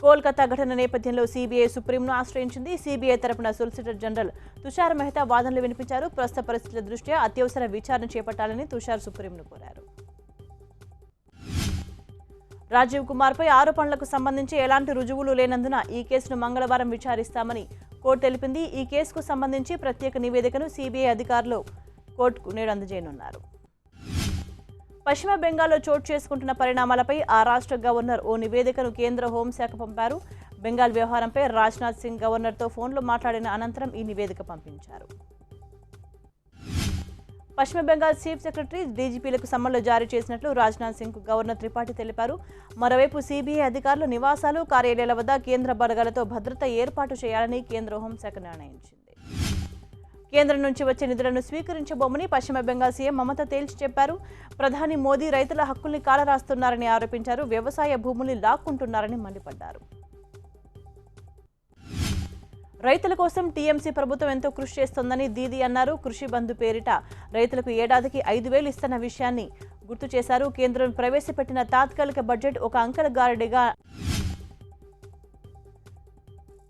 కోల్కతా ఘటన నేపథ్యంలో CBI సుప్రీంను ఆశ్రయించింది. CBI తరపున సొలిసిటర్ జనరల్ తుషార్ మెహతా వాదనలు వినిపించారు. ప్రస్తుత పరిస్థితుల దృష్ట్యా అత్యవసర విచారణ చేపట్టాలని తుషార్ సుప్రీంను కోరారు. రాజీవ్ కుమార్పై ఆరోపణలకు సంబంధించి ఎలాంటి రుజువులు లేనందున ఈ కేసును మంగళవారం విచారిస్తామని కోర్టు తెలిపింది. ఈ కేసుకు సంబంధించి ప్రత్యేక నివేదికను సీబీఐ అధికారులు కోర్టుకు నేడు అందజేయనున్నారు. పశ్చిమ బెంగాల్లో చోటు చేసుకుంటున్న పరిణామాలపై ఆ రాష్ట్ర గవర్నర్ ఓ నివేదికను కేంద్ర హోంశాఖ పంపారు. బెంగాల్ వ్యవహారంపై రాజ్నాథ్ సింగ్ గవర్నర్తో ఫోన్లో మాట్లాడిన అనంతరం ఈ నివేదిక పంపించారు. పశ్చిమ బెంగాల్ చీఫ్ సెక్రటరీ డీజీపీలకు సమ్మన్లు జారీ చేసినట్లు రాజ్నాథ్ సింగ్ గవర్నర్ త్రిపాఠి తెలిపారు. మరోవైపు సీబీఐ అధికారులు నివాసాలు, కార్యాలయాల వద్ద కేంద్ర బలగాలతో భద్రత ఏర్పాటు చేయాలని కేంద్ర హోంశాఖ నిర్ణయించింది. కేంద్రం నుంచి వచ్చే నిధులను స్వీకరించబోమని పశ్చిమ బెంగాల్ సీఎం మమత తేల్చి చెప్పారు. ప్రధాని మోదీ రైతుల హక్కుల్ని కాలరాస్తున్నారని ఆరోపించారు. వ్యవసాయ భూముల్ని లాక్కుంటున్నారని మండిపడ్డారు. రైతుల కోసం టీఎంసీ ప్రభుత్వం ఎంతో కృషి చేస్తోందని దీదీ అన్నారు. కృషి బంధు పేరిట రైతులకు ఏడాదికి 5,000 ఇస్తున్న విషయాన్ని గుర్తు చేశారు. కేంద్రం ప్రవేశపెట్టిన తాత్కాలిక బడ్జెట్ ఒక అంకెల గారడిగా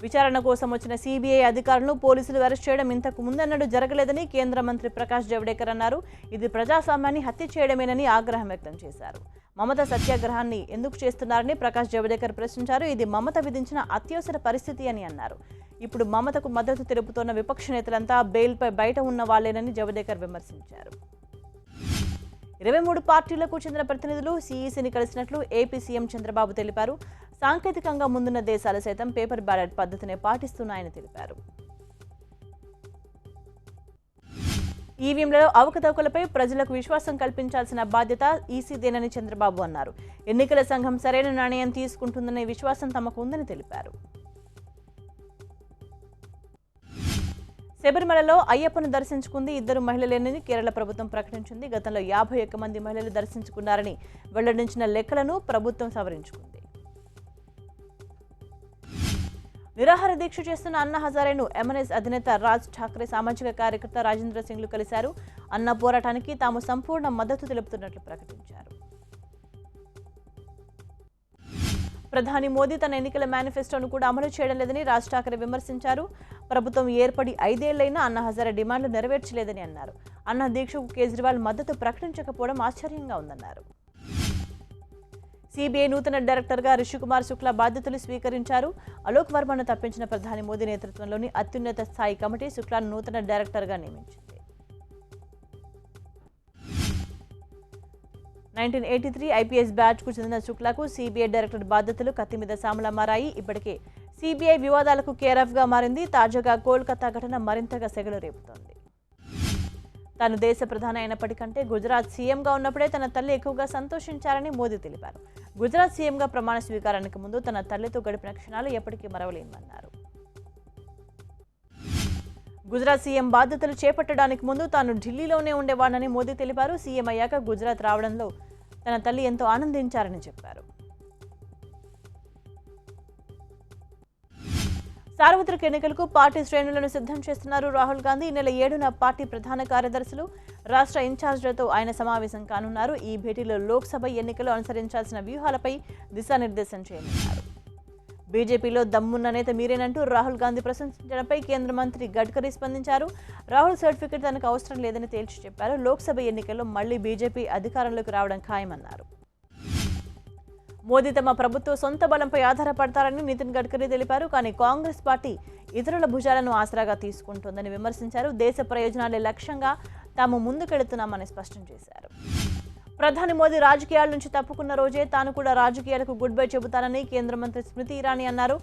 విచారణ కోసం వచ్చిన సీబీఐ అధికారులను పోలీసులు అరెస్ట్ చేయడం ఇంతకు ముందన్నడూ జరగలేదని కేంద్ర మంత్రి ప్రకాష్ జవడేకర్ అన్నారు. ఇది ప్రజాస్వామ్యాన్ని హత్య చేయడమేనని ఆగ్రహం వ్యక్తం చేశారు. మమత సత్యాగ్రహాన్ని ఎందుకు చేస్తున్నారని ప్రకాష్ జవడేకర్ ప్రశ్నించారు. ఇది మమత విధించిన అత్యవసర పరిస్థితి అని అన్నారు. ఇప్పుడు మమతకు మద్దతు తెలుపుతున్న విపక్ష నేతలంతా బెయిల్పై బయట ఉన్న వాళ్లేనని జవడేకర్ విమర్శించారు. 23 పార్టీలకు చెందిన ప్రతినిధులు సీఈసీని కలిసినట్లు ఏపీ సీఎం చంద్రబాబు తెలిపారు. సాంకేతికంగా ముందున్న దేశాలు సైతం పేపర్ బ్యాలెట్ పద్ధతినే పాటిస్తున్నాయని తెలిపారు. ఈవీఎంలలో అవకతవకలపై ప్రజలకు విశ్వాసం కల్పించాల్సిన బాధ్యత ఈసీదేనని చంద్రబాబు అన్నారు. ఎన్నికల సంఘం సరైన నిర్ణయం తీసుకుంటుందనే విశ్వాసం తమకు ఉందని తెలిపారు. శబరిమలలో అయ్యప్పను దర్శించుకుంది 2 మహిళలేనని కేరళ ప్రభుత్వం ప్రకటించింది. గతంలో 51 మంది మహిళలు దర్శించుకున్నారని వెల్లడించిన లెక్కలను ప్రభుత్వం సవరించుకుంది. నిరాహార దీక్ష చేస్తున్న అన్నా హజారేను ఎంఎన్ఎస్ అధినేత రాజ్ ఠాక్రే సామాజిక కార్యకర్త రాజేంద్ర సింగ్లు కలిశారు. అన్నా పోరాటానికి తాము సంపూర్ణ మద్దతు తెలుపుతున్నట్లు ప్రకటించారు. ప్రధాని మోదీ తన ఎన్నికల మేనిఫెస్టోను కూడా అమలు చేయడం లేదని రాజ్ ఠాక్రే విమర్శించారు. ప్రభుత్వం ఏర్పడి 5 ఏళ్లైనా అన్నా హజారే డిమాండ్లు నెరవేర్చలేదని అన్నారు. అన్నా దీక్షకు కేజ్రీవాల్ మద్దతు ప్రకటించకపోవడం ఆశ్చర్యంగా ఉందన్నారు. సీబీఐ నూతన డైరెక్టర్గా రిషికుమార్ శుక్లా బాధ్యతలు స్వీకరించారు. అలోక్ వర్మను తప్పించిన ప్రధాని మోదీ నేతృత్వంలోని అత్యున్నత స్థాయి కమిటీ శుక్లాను నూతన డైరెక్టర్గా నియమించింది. 1983 ఐపీఎస్ బ్యాచ్కు చెందిన శుక్లాకు సీబీఐ డైరెక్టర్ బాధ్యతలు కత్తిమీద సాములా మారాయి. ఇప్పటికే సీబీఐ వివాదాలకు కేరాఫ్గా మారింది. తాజాగా కోల్కతా ఘటన మరింతగా సెగలు రేపుతోంది. తాను దేశ ప్రధాని అయినప్పటికంటే గుజరాత్ సీఎంగా ఉన్నప్పుడే తన తల్లి ఎక్కువగా సంతోషించారని మోదీ తెలిపారు. గుజరాత్ సీఎంగా ప్రమాణ స్వీకారానికి ముందు తన తల్లితో గడిపిన క్షణాలు ఎప్పటికీ మరవలేమన్నారు. గుజరాత్ సీఎం బాధ్యతలు చేపట్టడానికి ముందు తాను ఢిల్లీలోనే ఉండేవాడని మోదీ తెలిపారు. సీఎం అయ్యాక గుజరాత్ రావడంలో తన తల్లి ఎంతో ఆనందించారని చెప్పారు. సార్వత్రిక ఎన్నికలకు పార్టీ శ్రేణులను సిద్ధం చేస్తున్నారు రాహుల్ గాంధీ. ఈ నెల 7న పార్టీ ప్రధాన కార్యదర్శులు, రాష్ట్ర ఇన్ఛార్జీలతో ఆయన సమావేశం కానున్నారు. ఈ భేటీలో లోక్సభ ఎన్నికలు అనుసరించాల్సిన వ్యూహాలపై దిశానిర్దేశం చేయనున్నారు. బీజేపీలో దమ్మున్న నేత మీరేనంటూ రాహుల్ గాంధీ ప్రశంసించడంపై కేంద్ర మంత్రి గడ్కరీ స్పందించారు. రాహుల్ సర్టిఫికెట్ తనకు అవసరం లేదని తేల్చి చెప్పారు. లోక్సభ ఎన్నికల్లో మళ్లీ బీజేపీ అధికారంలోకి రావడం ఖాయమన్నారు. మోదీ తమ ప్రభుత్వ సొంత బలంపై ఆధారపడతారని నితిన్ గడ్కరీ తెలిపారు. కానీ కాంగ్రెస్ పార్టీ ఇతరుల భుజాలను ఆసరాగా తీసుకుంటోందని విమర్శించారు. దేశ ప్రయోజనాలే లక్ష్యంగా తాము ముందుకెడుతున్నామని స్పష్టం చేశారు. ప్రధాని మోదీ రాజకీయాల నుంచి తప్పుకున్న రోజే తాను కూడా రాజకీయాలకు గుడ్ బై చెబుతానని కేంద్ర మంత్రి స్మృతి ఇరానీ అన్నారు.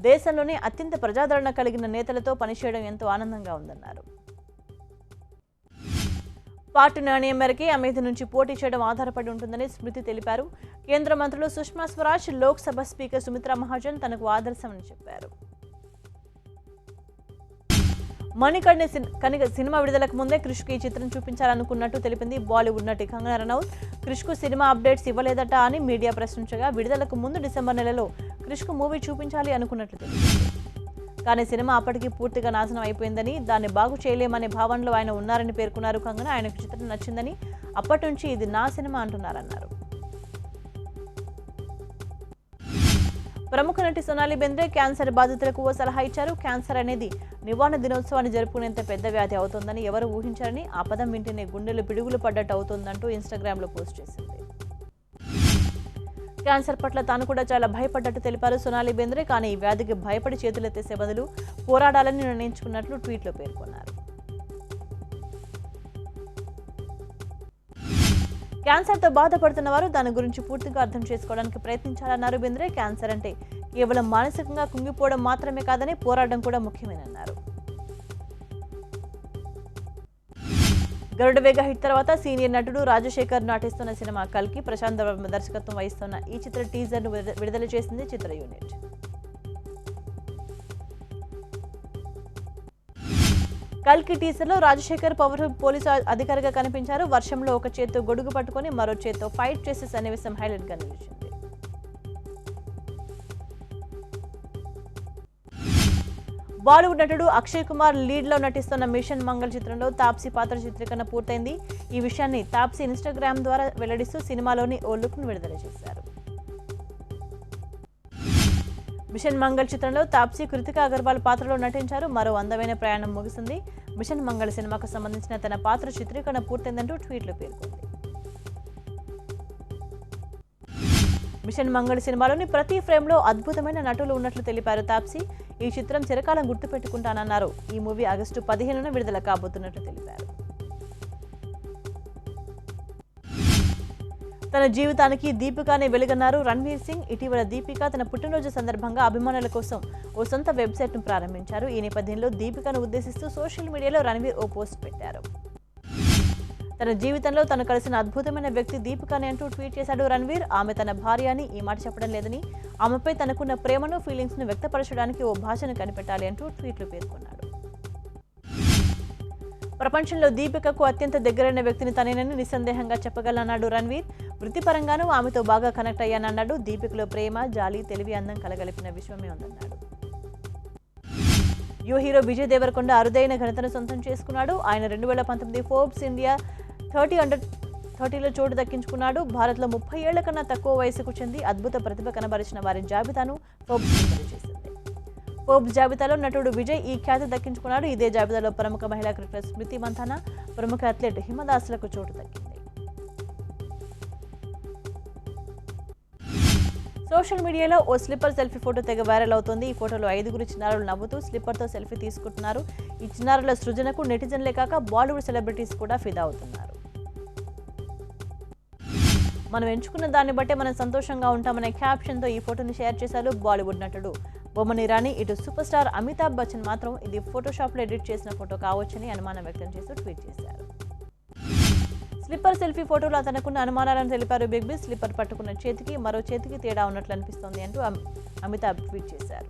దేశంలోనే అత్యంత ప్రజాదరణ కలిగిన నేతలతో పనిచేయడం ఎంతో ఆనందంగా ఉందన్నారు. పార్టీ నిర్ణయం మేరకే అమేథీ నుంచి పోటీ చేయడం ఆధారపడి ఉంటుందని స్మృతి తెలిపారు. కేంద్ర మంత్రులు సుష్మా స్వరాజ్, లోక్సభ స్పీకర్ సుమిత్రా మహాజన్ తనకు ఆదర్శమని చెప్పారు. మణికర్ణి సినిమా విడుదలకు ముందే క్రిష్కు ఈ చిత్రం చూపించాలనుకున్నట్టు తెలిపింది. బాలీవుడ్ నటి కంగనా రనౌత్ క్రిష్కు సినిమా అప్డేట్స్ ఇవ్వలేదట అని మీడియా ప్రశ్నించగా, విడుదలకు ముందు డిసెంబర్ నెలలో క్రిష్కు మూవీ చూపించాలి అనుకున్నట్లు తెలిపింది. కానీ సినిమా అప్పటికి పూర్తిగా నాశనం అయిపోయిందని, దాన్ని బాగు చేయలేమనే భావనలో ఆయన ఉన్నారని పేర్కొన్నారు కంగనా. ఆయనకు చిత్రం నచ్చిందని, అప్పటి నుంచి ఇది నా సినిమా అంటున్నారన్నారు. ప్రముఖ నటి సోనాలి బెంద్రే క్యాన్సర్ బాధితులకు ఓ సలహా ఇచ్చారు. క్యాన్సర్ అనేది నివారణ దినోత్సవాన్ని జరుపుకునేంత పెద్ద వ్యాధి అవుతుందని ఎవరు ఊహించారని, ఆ పదం వింటేనే గుండెలు పిడుగులు పడ్డట్టు అవుతుందంటూ ఇన్స్టాగ్రామ్లో పోస్ట్ చేసింది. క్యాన్సర్ పట్ల తాను కూడా చాలా భయపడ్డట్టు తెలిపారు సోనాలి బెంద్రే. కానీ ఈ వ్యాధికి భయపడి చేతులెత్తేసే బదులు పోరాడాలని నిర్ణయించుకున్నట్లు ట్వీట్లో పేర్కొన్నారు. క్యాన్సర్తో బాధపడుతున్న వారు దాని గురించి పూర్తిగా అర్థం చేసుకోవడానికి ప్రయత్నించాలన్నారు బెంద్రే. క్యాన్సర్ అంటే కేవలం మానసికంగా కుంగిపోవడం మాత్రమే కాదని పోరాటం కూడా ముఖ్యమేనన్నారు. గరుడవేగ హిట్ తర్వాత సీనియర్ నటుడు రాజశేఖర్ నటిస్తున్న సినిమా కల్కి ప్రశాంత్ వర్మ దర్శకత్వం వహిస్తున్న ఈ చిత్ర టీజర్ను విడుదల చేసింది చిత్ర యూనిట్. కల్కి టీజర్లో రాజశేఖర్ పవర్ఫుల్ పోలీసు అధికారిగా కనిపించారు. వర్షంలో ఒక చేత్తో గొడుగు పట్టుకొని మరో చేత్తో ఫైట్ చేసే సన్నివేశం హైలైట్ గా నిలిచింది. బాలీవుడ్ నటుడు అక్షయ్ కుమార్ లీడ్ లో నటిస్తున్న మిషన్ మంగళ్ చిత్రంలో తాప్సీ పాత్ర చిత్రీకరణ పూర్తయింది. ఈ విషయాన్ని తాప్సీ ఇన్స్టాగ్రామ్ ద్వారా వెల్లడిస్తూ సినిమాలోని ఓ లుక్ ను విడుదల చేశారు. మిషన్ మంగళ్ చిత్రంలో తాప్సీ కృతికా అగర్వాల్ పాత్రలో నటించారు. మరో అందమైన ప్రయాణం ముగిసింది. మిషన్ మంగళ్ సినిమాకు సంబంధించిన తన పాత్ర చిత్రీకరణ పూర్తయిందంటూ ట్వీట్లో పేర్కొంది. మిషన్ మంగళ్ సినిమాలోని ప్రతి ఫ్రేమ్లో అద్భుతమైన నటులు ఉన్నట్లు తెలిపారు తాప్సీ. ఈ చిత్రం చిరకాలం గుర్తుపెట్టుకుంటానన్నారు. ఈ మూవీ ఆగస్టు 15న విడుదల కాబోతున్నట్లు తెలిపారు. తన జీవితానికి దీపికానే వెలుగన్నారు రణ్వీర్ సింగ్. ఇటీవల దీపిక తన పుట్టినరోజు సందర్భంగా అభిమానుల కోసం ఓ సొంత వెబ్సైట్ను ప్రారంభించారు. ఈ నేపథ్యంలో దీపికను ఉద్దేశిస్తూ సోషల్ మీడియాలో రణ్వీర్ ఓ పోస్ట్ పెట్టారు. తన జీవితంలో తను కలిసిన అద్భుతమైన వ్యక్తి దీపికానే అంటూ ట్వీట్ చేశాడు రణ్వీర్. ఆమె తన భార్య అని ఈ మాట చెప్పడం లేదని, ఆమెపై తనకున్న ప్రేమను ఫీలింగ్స్ ను వ్యక్తపరచడానికి ఓ భాషను కనిపెట్టాలి అంటూ ట్వీట్లు పేర్కొన్నాడు. ప్రపంచంలో దీపికకు అత్యంత దగ్గరైన వ్యక్తిని తనేనని నిస్సందేహంగా చెప్పగలన్నాడు రణ్వీర్. వృత్తిపరంగానూ ఆమెతో బాగా కనెక్ట్ అయ్యానన్నాడు. దీపికలో ప్రేమ, జాలి, తెలివి, అందం కలగలిపిన విశ్వమే ఉందన్నాడు. యువ హీరో విజయ్ దేవరకొండ అరుదైన ఘనతను సొంతం చేసుకున్నాడు. ఆయన 2019 ఫోర్బ్స్ ఇండియా 30 Under 30లో చోటు దక్కించుకున్నాడు. భారత్లో 30 ఏళ్ల కన్నా తక్కువ వయసుకు చెంది అద్భుత ప్రతిభ కనబరిచిన వారి జాబితాను ఫోర్బ్స్ విడుదల చేసింది. ఫోర్బ్స్ జాబితాలో నటుడు విజయ్ ఈ ఖ్యాతి దక్కించుకున్నాడు. ఇదే జాబితాలో ప్రముఖ మహిళా క్రికెటర్ స్మృతి మంథానా, ప్రముఖ అథ్లెట్ హిమదాస్లకు చోటు దక్కింది. సోషల్ మీడియాలో ఓ స్లిప్పర్ సెల్ఫీ ఫోటో తెగ వైరల్ అవుతోంది. ఈ ఫోటోలో 5గురు చిన్నారులు నవ్వుతూ స్లిప్పర్తో సెల్ఫీ తీసుకుంటున్నారు. ఈ చిన్నారుల సృజనకు నెటిజన్లే కాక బాలీవుడ్ సెలబ్రిటీస్ కూడా ఫిదా అవుతున్నారు. మనం ఎంచుకున్న దాన్ని బట్టే మనం సంతోషంగా ఉంటామనే క్యాప్షన్తో ఈ ఫోటోని షేర్ చేశారు బాలీవుడ్ నటుడు బొమ్మన్ ఇరానీ. ఇటు సూపర్ స్టార్ అమితాబ్ బచ్చన్ మాత్రం ఇది ఫోటోషాప్లో ఎడిట్ చేసిన ఫోటో కావచ్చని అనుమానం వ్యక్తం చేస్తూ ట్వీట్ చేశారు. స్లిప్పర్ సెల్ఫీ ఫోటోలో తనకున్న అనుమానాలను తెలిపారు బిగ్ బి. స్లిప్పర్ పట్టుకున్న చేతికి మరో చేతికి తేడా ఉన్నట్లు అనిపిస్తోంది అంటూ అమితాబ్ ట్వీట్ చేశారు.